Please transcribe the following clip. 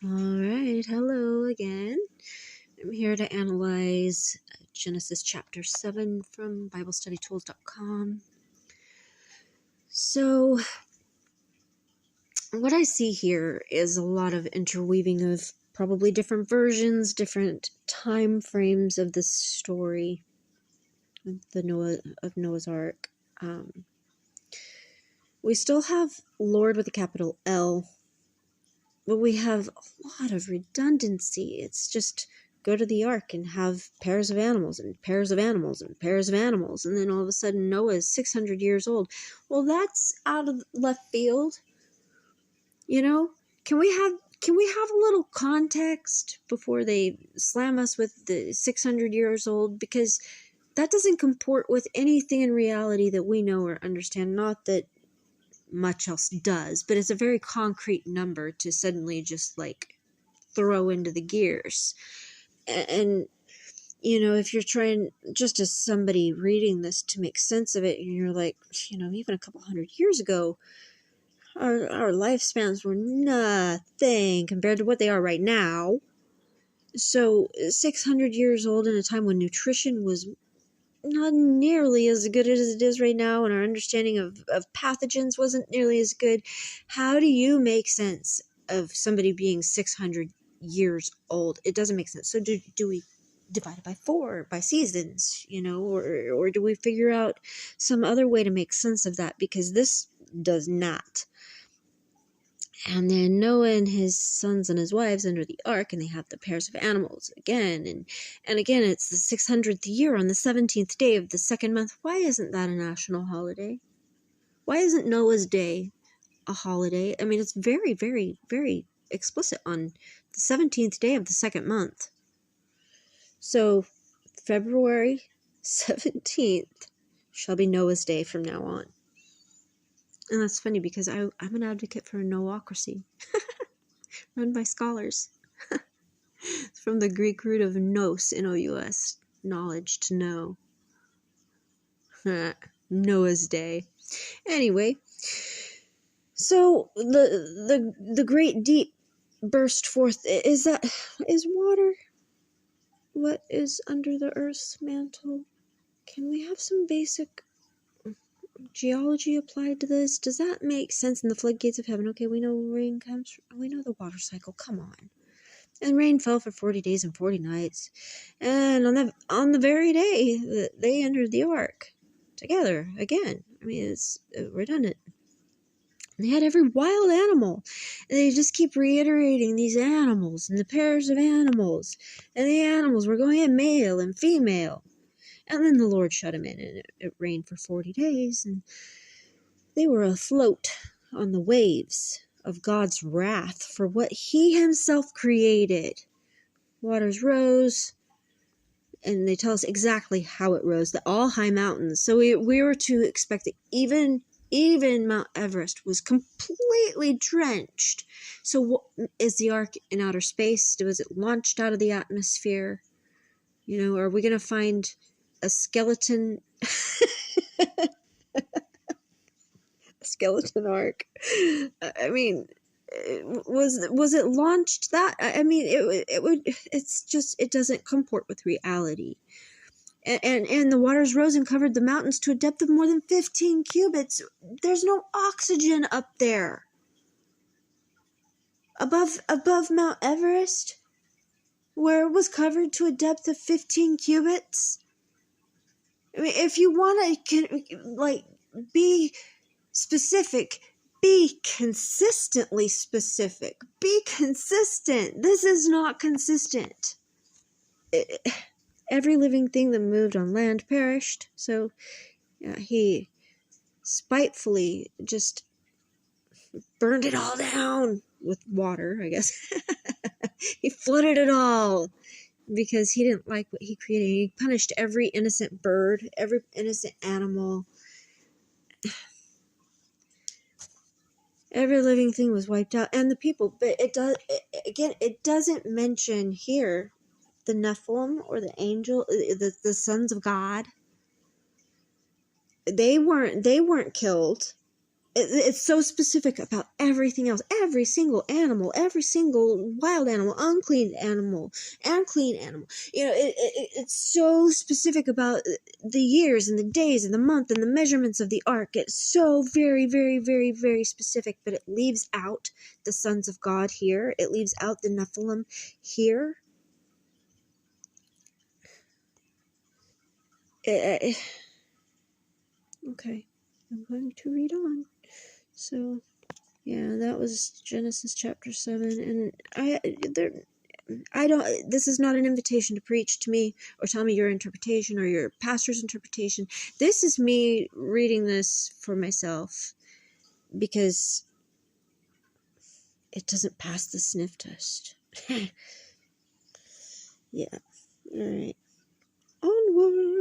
Alright, hello again. I'm here to analyze Genesis chapter 7 from BibleStudyTools.com. So, what I see here is a lot of interweaving of probably different versions, different time frames of the story of Noah's Ark. We still have Lord with a capital L, but we have a lot of redundancy. It's just go to the ark and have pairs of animals and pairs of animals and pairs of animals, and then all of a sudden Noah is 600 years old. Well, that's out of left field. You know, can we have a little context before they slam us with the 600 years old? Because that doesn't comport with anything in reality that we know or understand. Not that much else does, but it's a very concrete number to suddenly just like throw into the gears. And you know, if you're trying, just as somebody reading this, to make sense of it, and you're like, you know, even a couple hundred years ago, our lifespans were nothing compared to what they are right now. So 600 years old in a time when nutrition was not nearly as good as it is right now, and our understanding of pathogens wasn't nearly as good. How do you make sense of somebody being 600 years old? It doesn't make sense. So do we divide it by 4, by seasons, you know, or do we figure out some other way to make sense of that? Because this does not. And then Noah and his sons and his wives enter the ark, and they have the pairs of animals again. And again, it's the 600th year on the 17th day of the second month. Why isn't that a national holiday? Why isn't Noah's Day a holiday? I mean, it's very, very, very explicit on the 17th day of the second month. So, February 17th shall be Noah's Day from now on. And that's funny because I'm an advocate for a noocracy, run by scholars. It's from the Greek root of nous, N-O-U-S, knowledge, to know. Noah's Day. Anyway, so the great deep burst forth. Is water what is under the earth's mantle? Can we have some basic geology applied to this? Does that make sense? In the floodgates of heaven, okay, we know rain comes, we know the water cycle, come on. And rain fell for 40 days and 40 nights. And on the very day that they entered the ark together again. I mean, it's redundant. They had every wild animal. And they just keep reiterating these animals and the pairs of animals. And the animals were going in male and female. And then the Lord shut him in, and it rained for 40 days, and they were afloat on the waves of God's wrath for what he himself created. Waters rose, and they tell us exactly how it rose, that all high mountains. So we were to expect that even Mount Everest was completely drenched. So is the ark in outer space? Was it launched out of the atmosphere? You know, are we going to find a skeleton ark? I mean, was it launched that? I mean, it doesn't comport with reality. And the waters rose and covered the mountains to a depth of more than 15 cubits. There's no oxygen up there. Above Mount Everest, where it was covered to a depth of 15 cubits. I mean, if you want to, be specific, be consistently specific. Be consistent. This is not consistent. Every living thing that moved on land perished. So, he spitefully just burned it all down with water, I guess. He flooded it all because he didn't like what he created. He punished every innocent bird, every innocent animal. Every living thing was wiped out, and the people. But it doesn't mention here the Nephilim or the angel, the sons of God. They weren't killed. it's so specific about everything else. Every single animal, every single wild animal, unclean animal, and clean animal. It's so specific about the years and the days and the month and the measurements of the ark. It's so very, very, very, very specific, but it leaves out the sons of God here. It leaves out the Nephilim here. Okay, I'm going to read on. So, yeah, that was Genesis chapter 7, and this is not an invitation to preach to me or tell me your interpretation or your pastor's interpretation. This is me reading this for myself because it doesn't pass the sniff test. Yeah. All right. Onward.